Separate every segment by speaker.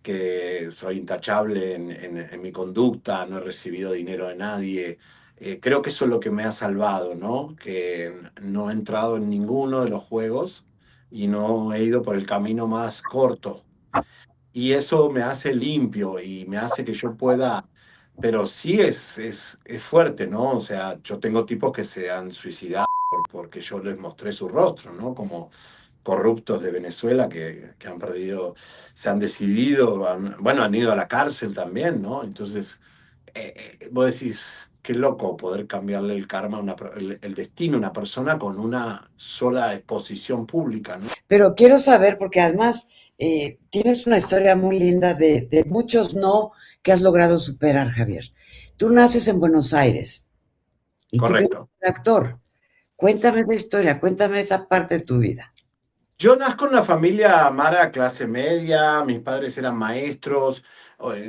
Speaker 1: que soy intachable en mi conducta, no he recibido dinero de nadie. Creo que eso es lo que me ha salvado, ¿no? Que no he entrado en ninguno de los juegos y no he ido por el camino más corto. Y eso me hace limpio y me hace que yo pueda, pero sí es fuerte, ¿no? O sea, yo tengo tipos que se han suicidado porque yo les mostré su rostro, ¿no? Como corruptos de Venezuela que han perdido, se han decidido, bueno, han ido a la cárcel también, ¿no? Entonces, vos decís, qué loco poder cambiarle el karma, el destino a una persona con una sola exposición pública, ¿no?
Speaker 2: Pero quiero saber, porque además tienes una historia muy linda de muchos no que has logrado superar, Javier. Tú naces en Buenos Aires y tú quieres
Speaker 1: Correcto.
Speaker 2: ser actor. Cuéntame esa historia, cuéntame esa parte de tu vida.
Speaker 1: Yo nazco en una familia mara clase media, mis padres eran maestros,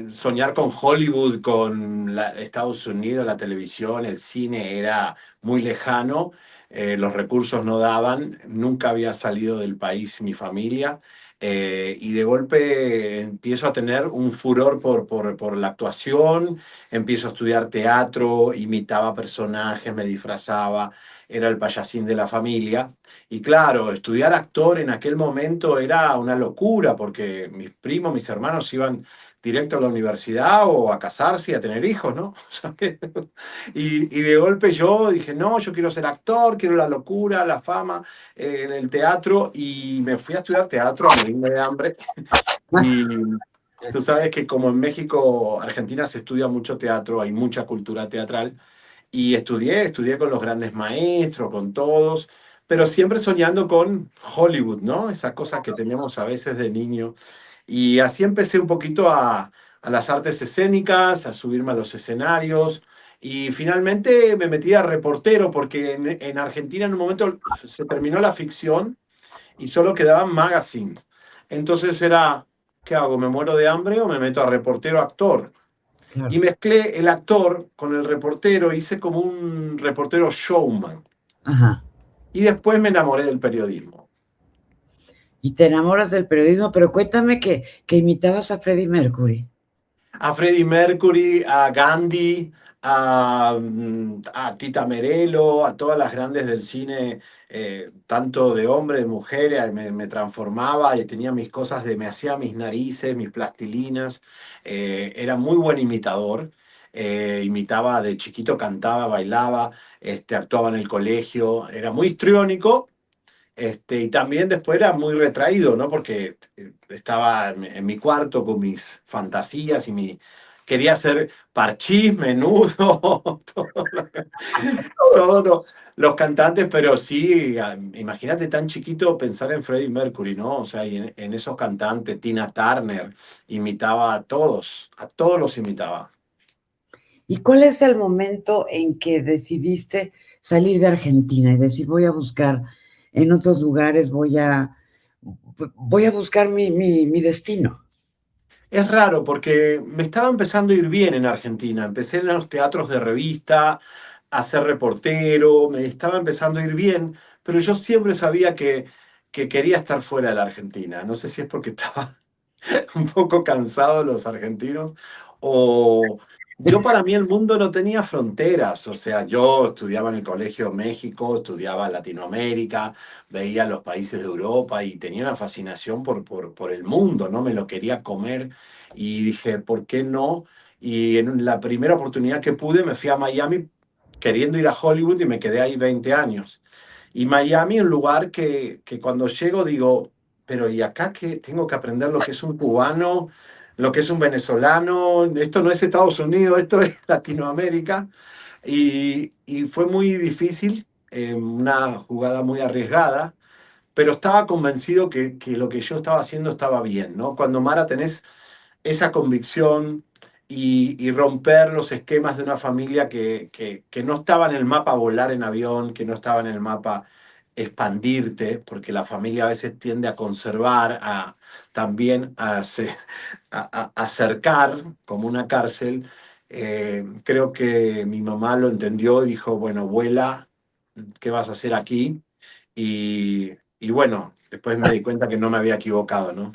Speaker 1: soñar con Hollywood, con Estados Unidos, la televisión, el cine era muy lejano, los recursos no daban, nunca había salido del país mi familia, y de golpe empiezo a tener un furor por la actuación, empiezo a estudiar teatro, imitaba personajes, me disfrazaba, era el payasín de la familia. Y claro, estudiar actor en aquel momento era una locura porque mis primos, mis hermanos iban directo a la universidad o a casarse y a tener hijos, ¿no? Y de golpe yo dije, no, yo quiero ser actor, quiero la locura, la fama en el teatro y me fui a estudiar teatro a morirme de hambre. Y tú sabes que como en México, Argentina se estudia mucho teatro, hay mucha cultura teatral. Y estudié con los grandes maestros, con todos, pero siempre soñando con Hollywood, ¿no? Esas cosas que tenemos a veces de niño. Y así empecé un poquito a las artes escénicas, a subirme a los escenarios. Y finalmente me metí a reportero porque en Argentina en un momento se terminó la ficción y solo quedaban magazines. Entonces era, ¿qué hago? ¿Me muero de hambre o me meto a reportero actor? Y
Speaker 2: Claro.
Speaker 1: mezclé el actor con el reportero, hice como un reportero showman.
Speaker 2: Ajá.
Speaker 1: Y después me enamoré del periodismo.
Speaker 2: Y te enamoras del periodismo, pero cuéntame que imitabas a Freddie Mercury.
Speaker 1: A Freddie Mercury, a Gandhi, a Tita Merelo, a todas las grandes del cine, tanto de hombre, de mujer, me transformaba y tenía mis cosas me hacía mis narices, mis plastilinas, era muy buen imitador, imitaba de chiquito, cantaba, bailaba, actuaba en el colegio, era muy histriónico. Y también después era muy retraído, ¿no? Porque estaba en mi cuarto con mis fantasías y quería hacer parchís, menudo, todos los cantantes, pero sí, imagínate tan chiquito pensar en Freddie Mercury, ¿no? O sea, y en esos cantantes, Tina Turner, imitaba a todos los imitaba.
Speaker 2: ¿Y cuál es el momento en que decidiste salir de Argentina y decir, voy a buscar en otros lugares, voy a buscar mi destino?
Speaker 1: Es raro porque me estaba empezando a ir bien en Argentina. Empecé en los teatros de revista, a ser reportero, me estaba empezando a ir bien, pero yo siempre sabía que quería estar fuera de la Argentina. No sé si es porque estaba un poco cansado de los argentinos o yo para mí el mundo no tenía fronteras. O sea, yo estudiaba en el Colegio México, estudiaba Latinoamérica, veía los países de Europa y tenía una fascinación por el mundo, ¿no? Me lo quería comer y dije, ¿por qué no? Y en la primera oportunidad que pude me fui a Miami queriendo ir a Hollywood y me quedé ahí 20 años. Y Miami, un lugar que cuando llego digo, pero ¿y acá qué? Tengo que aprender lo que es un cubano, lo que es un venezolano, esto no es Estados Unidos, esto es Latinoamérica. Y fue muy difícil, una jugada muy arriesgada, pero estaba convencido que lo que yo estaba haciendo estaba bien, ¿no? Cuando Mara tenés esa convicción y romper los esquemas de una familia que no estaba en el mapa volar en avión, que no estaba en el mapa expandirte, porque la familia a veces tiende a conservar, también a acercar como una cárcel. Creo que mi mamá lo entendió y dijo, bueno, vuela, ¿qué vas a hacer aquí? Y bueno, después me di cuenta que no me había equivocado, ¿no?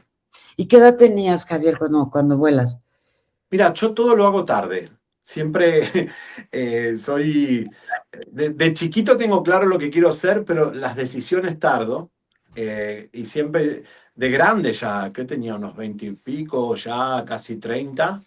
Speaker 2: ¿Y qué edad tenías, Javier, cuando vuelas?
Speaker 1: Mira, yo todo lo hago tarde. Siempre soy... de chiquito tengo claro lo que quiero hacer, pero las decisiones tardo. Y siempre de grande ya, que tenía unos 20 y pico, ya casi 30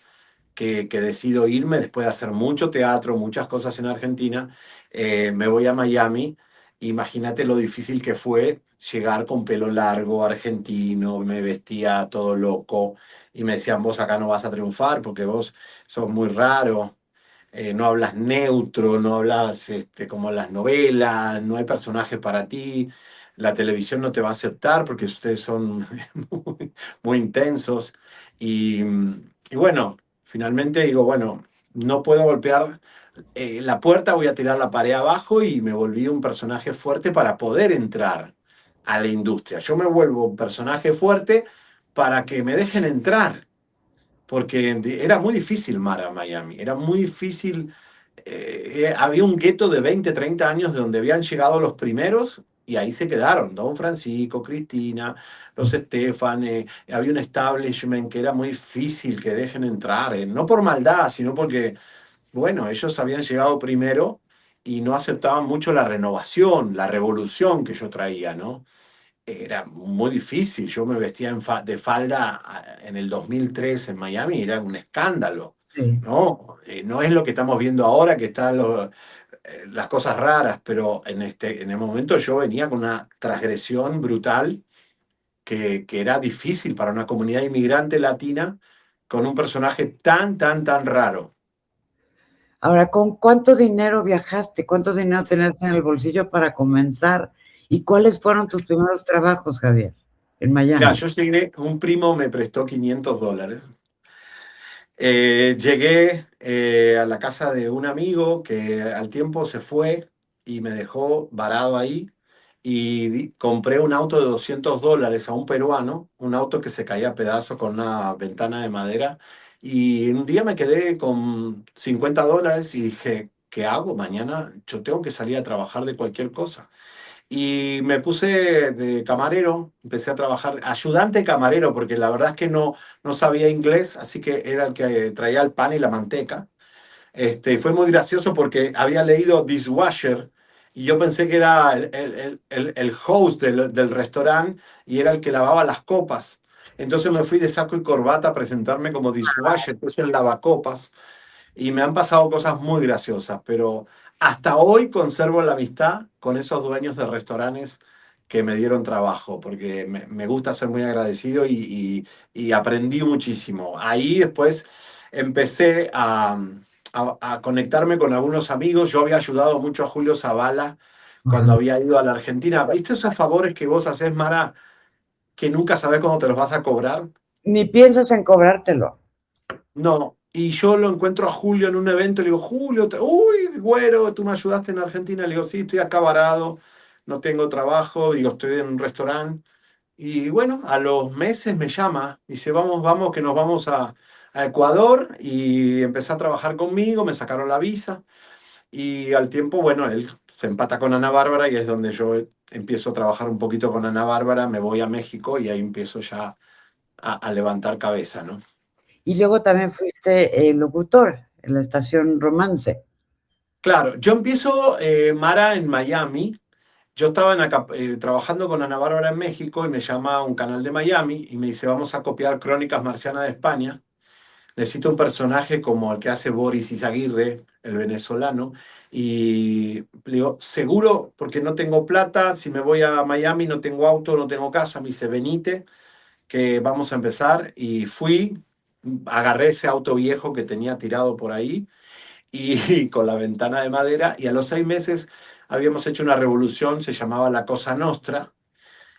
Speaker 1: que decido irme después de hacer mucho teatro, muchas cosas en Argentina, me voy a Miami. Imagínate lo difícil que fue llegar con pelo largo, argentino, me vestía todo loco y me decían, vos acá no vas a triunfar porque vos sos muy raro, no hablas neutro, no hablas como en las novelas, no hay personajes para ti, la televisión no te va a aceptar porque ustedes son muy, muy intensos. Y, y bueno, finalmente digo, bueno, no puedo golpear la puerta, voy a tirar la pared abajo y me volví un personaje fuerte para poder entrar a la industria. Yo me vuelvo un personaje fuerte para que me dejen entrar, porque era muy difícil Mara Miami, era muy difícil. Había un gueto de 20, 30 años de donde habían llegado los primeros y ahí se quedaron, Don Francisco, Cristina, los Estefan, había un establishment que era muy difícil que dejen entrar, no por maldad, sino porque, bueno, ellos habían llegado primero y no aceptaban mucho la renovación, la revolución que yo traía, ¿no? Era muy difícil. Yo me vestía de falda en el 2003 en Miami, era un escándalo,
Speaker 2: Sí.
Speaker 1: ¿no? No es lo que estamos viendo ahora, que están las cosas raras, pero en el momento yo venía con una transgresión brutal que era difícil para una comunidad inmigrante latina con un personaje tan, tan, tan raro.
Speaker 2: Ahora, ¿con cuánto dinero viajaste? ¿Cuánto dinero tenías en el bolsillo para comenzar? ¿Y cuáles fueron tus primeros trabajos, Javier, en
Speaker 1: Mira,
Speaker 2: Miami?
Speaker 1: yo llegué, un primo me prestó $500. Llegué a la casa de un amigo que al tiempo se fue y me dejó varado ahí y compré un auto de $200 a un peruano, un auto que se caía a pedazos con una ventana de madera y un día me quedé con $50 y dije, ¿qué hago mañana? Yo tengo que salir a trabajar de cualquier cosa. Y me puse de camarero, empecé a trabajar, ayudante camarero, porque la verdad es que no sabía inglés, así que era el que traía el pan y la manteca. Fue muy gracioso porque había leído Dishwasher y yo pensé que era el host del restaurante y era el que lavaba las copas. Entonces me fui de saco y corbata a presentarme como dishwasher, que es el lavacopas, y me han pasado cosas muy graciosas, pero hasta hoy conservo la amistad con esos dueños de restaurantes que me dieron trabajo, porque me gusta ser muy agradecido y aprendí muchísimo. Ahí después empecé a conectarme con algunos amigos. Yo había ayudado mucho a Julio Zavala cuando
Speaker 2: Ajá.
Speaker 1: había ido a la Argentina. ¿Viste esos favores que vos haces, Mara, que nunca sabés cuándo te los vas a cobrar?
Speaker 2: Ni piensas en cobrártelo.
Speaker 1: No, y yo lo encuentro a Julio en un evento, le digo, Julio, uy, güero, tú me ayudaste en Argentina, le digo, sí, estoy acá varado, no tengo trabajo, digo, estoy en un restaurante. Y bueno, a los meses me llama, dice, vamos, vamos, que nos vamos a Ecuador y empecé a trabajar conmigo, me sacaron la visa y al tiempo, bueno, él se empata con Ana Bárbara y es donde yo empiezo a trabajar un poquito con Ana Bárbara, me voy a México y ahí empiezo ya a levantar cabeza, ¿no?
Speaker 2: Y luego también fuiste locutor en la estación Romance.
Speaker 1: Claro, yo empiezo, Mara, en Miami. Yo estaba trabajando con Ana Bárbara en México y me llama un canal de Miami y me dice, vamos a copiar Crónicas Marcianas de España. Necesito un personaje como el que hace Boris Izaguirre, el venezolano. Y le digo, seguro, porque no tengo plata, si me voy a Miami no tengo auto, no tengo casa. Me dice, venite, que vamos a empezar. Y fui, agarré ese auto viejo que tenía tirado por ahí y con la ventana de madera, y a los 6 meses habíamos hecho una revolución, se llamaba La Cosa Nostra,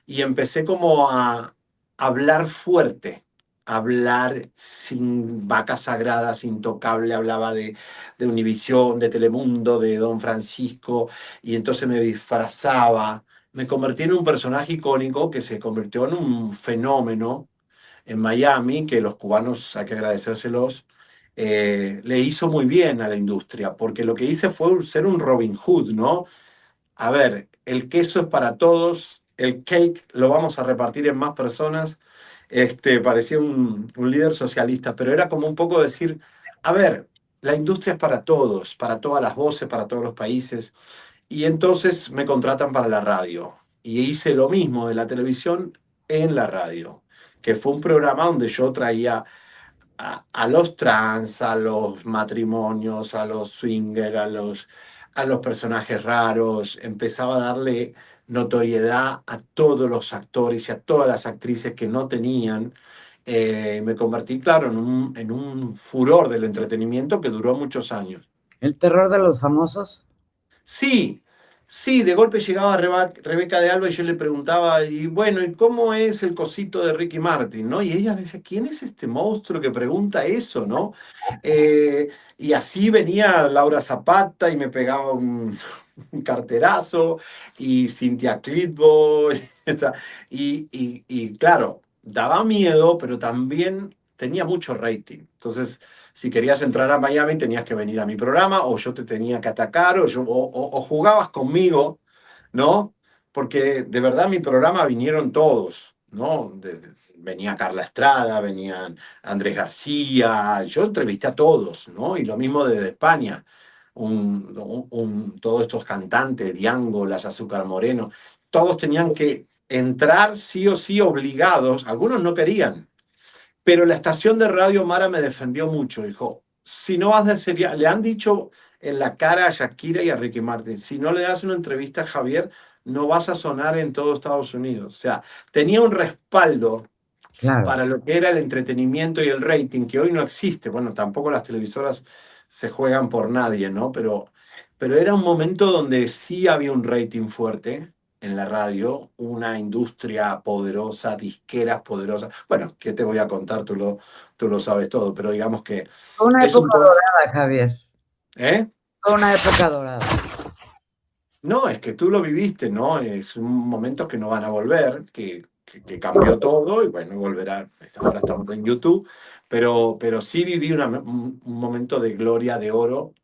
Speaker 1: y empecé como a hablar fuerte, a hablar sin vacas sagradas, intocable, hablaba de Univisión, de Telemundo, de Don Francisco, y entonces me disfrazaba, me convertí en un personaje icónico que se convirtió en un fenómeno en Miami, que los cubanos, hay que agradecérselos, le hizo muy bien a la industria, porque lo que hice fue ser un Robin Hood, ¿no? A ver, el queso es para todos, el cake lo vamos a repartir en más personas Parecía un líder socialista, pero era como un poco decir, a ver, la industria es para todos, para todas las voces, para todos los países. Y entonces me contratan para la radio. Y hice lo mismo de la televisión en la radio, que fue un programa donde yo traía a los trans, a los matrimonios, a los swingers, a los personajes raros. Empezaba a darle notoriedad a todos los actores y a todas las actrices que no tenían. Me convertí, claro, en un furor del entretenimiento que duró muchos años.
Speaker 2: El terror de los famosos.
Speaker 1: Sí, sí, de golpe llegaba Rebeca de Alba y yo le preguntaba, y bueno, ¿y cómo es el cosito de Ricky Martin, no? Y ella decía, ¿quién es este monstruo que pregunta eso, no? Y así venía Laura Zapata y me pegaba un carterazo, y Cynthia Clitbo, y claro, daba miedo, pero también tenía mucho rating. Entonces, si querías entrar a Miami tenías que venir a mi programa o yo te tenía que atacar o jugabas conmigo, ¿no? Porque de verdad mi programa vinieron todos, ¿no? Venía Carla Estrada, venían Andrés García, yo entrevisté a todos, ¿no? Y lo mismo desde España, todos estos cantantes, Diango, Las Azúcar Moreno, todos tenían que entrar sí o sí obligados, algunos no querían, pero la estación de Radio Mara me defendió mucho. Dijo, si no vas de serie, le han dicho en la cara a Shakira y a Ricky Martin, si no le das una entrevista a Javier, no vas a sonar en todo Estados Unidos. O sea, tenía un respaldo
Speaker 2: Claro.
Speaker 1: para lo que era el entretenimiento y el rating, que hoy no existe. Bueno, tampoco las televisoras se juegan por nadie, ¿no? Pero era un momento donde sí había un rating fuerte en la radio, una industria poderosa, disqueras poderosas. Bueno, ¿qué te voy a contar? Tú lo sabes todo, pero digamos que
Speaker 2: Fue una
Speaker 1: es un
Speaker 2: época
Speaker 1: poco...
Speaker 2: dorada, Javier.
Speaker 1: ¿Eh?
Speaker 2: Fue una época dorada.
Speaker 1: No, es que tú lo viviste, ¿no? Es un momento que no van a volver, que cambió todo y bueno, volverá. Ahora estamos en YouTube, pero sí viví un momento de gloria, de oro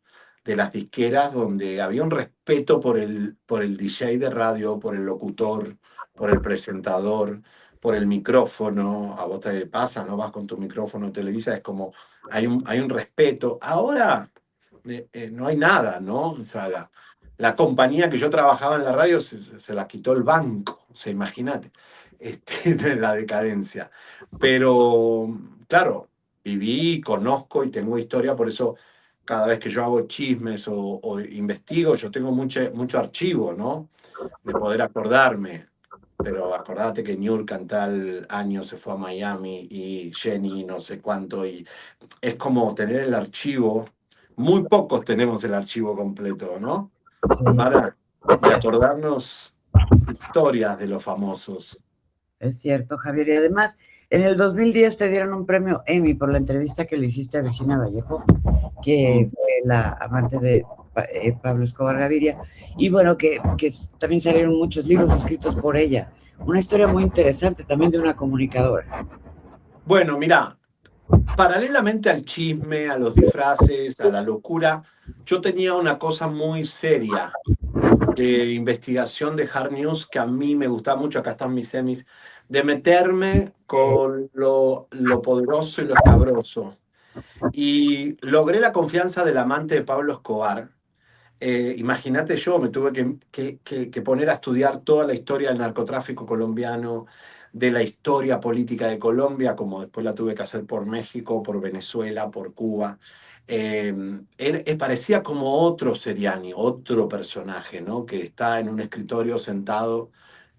Speaker 1: de las disqueras donde había un respeto por el DJ de radio, por el locutor, por el presentador, por el micrófono. A vos te pasa, ¿no? Vas con tu micrófono, televisa, es como hay un respeto. Ahora no hay nada, ¿no? O sea, la compañía que yo trabajaba en la radio se la quitó el banco, o sea, imagínate, la decadencia. Pero, claro, viví, conozco y tengo historia, por eso cada vez que yo hago chismes o investigo, yo tengo mucho archivo, ¿no? De poder acordarme. Pero acordate que Niurka en tal año se fue a Miami y Jenny no sé cuánto, y es como tener el archivo. Muy pocos tenemos el archivo completo, ¿no?
Speaker 2: Sí,
Speaker 1: Mara, de acordarnos historias de los famosos.
Speaker 2: es cierto, Javier. Y además, en el 2010 te dieron un premio Emmy por la entrevista que le hiciste a Virginia Vallejo, que
Speaker 1: Mm.
Speaker 2: fue la amante de Pablo Escobar Gaviria. Y bueno, que también salieron muchos libros escritos por ella. Una historia muy interesante también de una comunicadora.
Speaker 1: Bueno, mira, paralelamente al chisme, a los disfraces, a la locura, yo tenía una cosa muy seria de investigación de hard news que a mí me gustaba mucho, acá están mis semis, de meterme con lo poderoso y lo escabroso. Y logré la confianza del amante de Pablo Escobar. Imagínate yo, me tuve que poner a estudiar toda la historia del narcotráfico colombiano, de la historia política de Colombia, como después la tuve que hacer por México, por Venezuela, por Cuba. Parecía como otro Seriani, otro personaje, ¿no? Que está en un escritorio sentado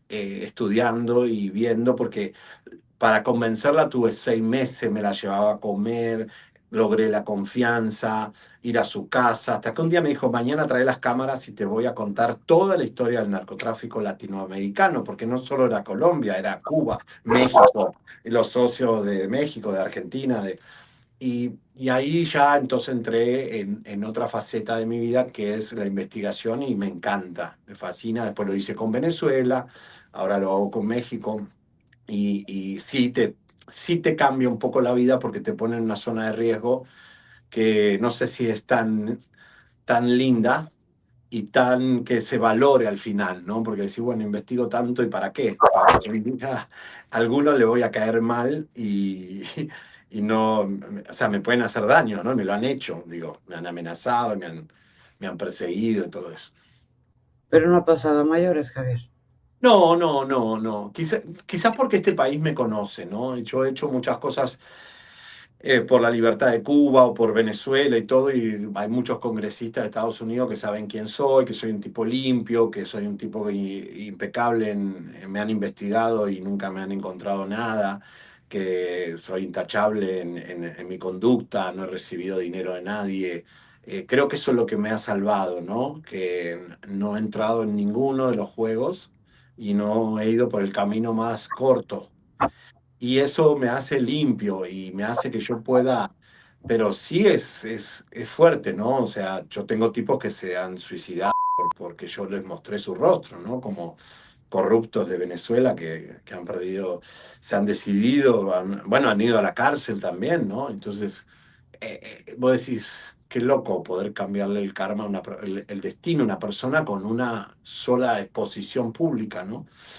Speaker 1: estudiando y viendo, porque para convencerla tuve 6 meses, me la llevaba a comer, logré la confianza, ir a su casa, hasta que un día me dijo, mañana trae las cámaras y te voy a contar toda la historia del narcotráfico latinoamericano, porque no solo era Colombia, era Cuba, México, los socios de México, de Argentina, y ahí ya entonces entré en otra faceta de mi vida que es la investigación y me encanta, me fascina. Después lo hice con Venezuela, ahora lo hago con México y sí te cambia un poco la vida porque te pone en una zona de riesgo que no sé si es tan linda, y tan que se valore al final, ¿no? Porque decir, bueno, investigo tanto y ¿para qué? Para que un día a alguno le voy a caer mal y no, o sea, me pueden hacer daño, ¿no? Me lo han hecho, digo, me han amenazado, me han perseguido y todo eso.
Speaker 2: Pero no ha pasado a mayores, Javier.
Speaker 1: No, no, no, no. Quizás porque este país me conoce, ¿no? Yo he hecho muchas cosas por la libertad de Cuba o por Venezuela y todo, y hay muchos congresistas de Estados Unidos que saben quién soy, que soy un tipo limpio, que soy un tipo impecable, me han investigado y nunca me han encontrado nada, que soy intachable en mi conducta, no he recibido dinero de nadie. Creo que eso es lo que me ha salvado, ¿no? Que no he entrado en ninguno de los juegos y no he ido por el camino más corto y eso me hace limpio y me hace que yo pueda, pero sí es fuerte, ¿no? O sea, yo tengo tipos que se han suicidado porque yo les mostré su rostro, ¿no? Como corruptos de Venezuela que han perdido, se han decidido, bueno, han ido a la cárcel también, ¿no? Entonces, vos decís, qué loco poder cambiarle el karma, el destino a una persona con una sola exposición pública, ¿no?